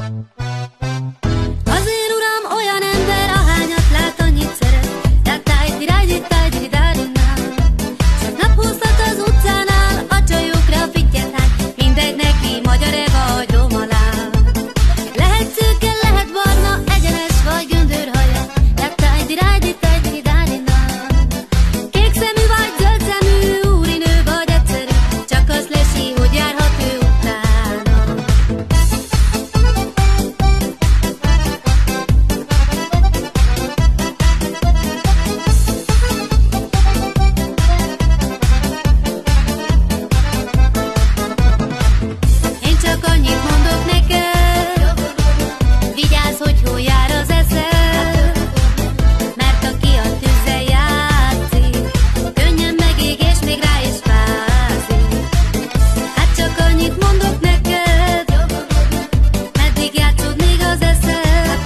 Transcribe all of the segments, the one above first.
Azért uram olyan ember, ahányat lát, annyit szeret. Csak naphúzhat az utcánál, a csajokra fittyet hány, mindegy neki, magyar-e vagy romolán. Lehet szőke, lehet barna, egyenes vagy göndörhaja. Kék szemű vagy zöld szemű, úrinő vagy egyszerű, csak azt lesi, hogy járhat ő utána. Én csak annyit mondok neked, vigyázz, hogy hol jár az eszed, mert aki a tűzzel játszik, könnyen megég és még rá is fázik. Hát csak annyit mondok neked, meddig játszod még az eszed,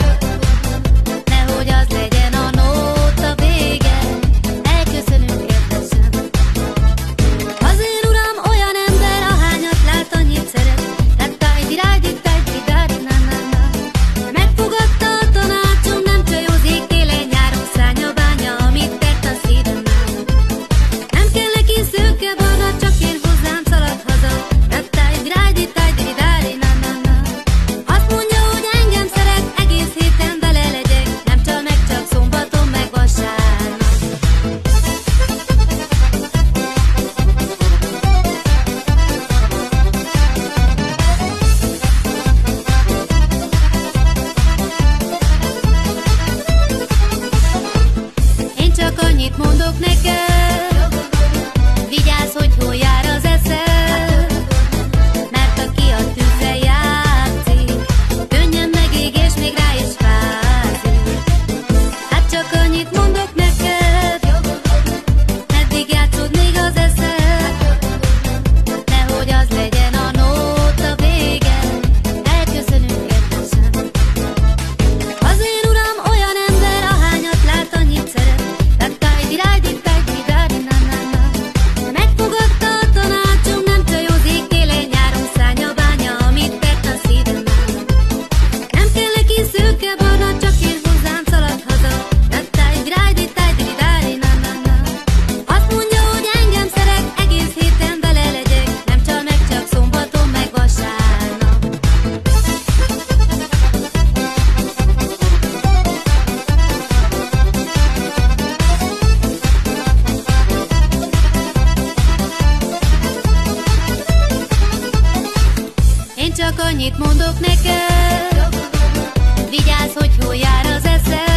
nehogy az legyen a nóta vége, elköszönünk kedvesen. Azért uram olyan ember, ahányat lát, annyit szeret. Megfogadta a tanácsom, nem csajozik télen-nyáron, szárnya bánya, amit tett a szívemmel. Nem kell neki szőke barna, csak én hozzám szalad haza. Azt mondja, hogy engem szeret, egész héten vele legyek, nem csal meg, csak szombaton meg vasárnap. Én csak annyit mondok neked, vigyázz, hogy hol jár az eszed, mert aki a tűzzel játszik, könnyen megég és még rá is fázik. Hát csak annyit mondok neked, meddig játszod még az eszed, nehogy az legyen a nóta vége, elköszönünk kedvesen. Azért uram olyan ember, ahányat lát, annyit szeret. Megfogadta a tanácsom, nem csajozik télen-nyáron, szárnya bánya, amit tett a szívemmel. Nem kell neki szőke barna, csak én hozzám szalad haza. Azt mondja, hogy engem szeret, egész héten vele legyek, nem csal meg, csak szombaton meg vasárnap. Én csak annyit mondok neked, vigyázz, hogy hol jár az eszed,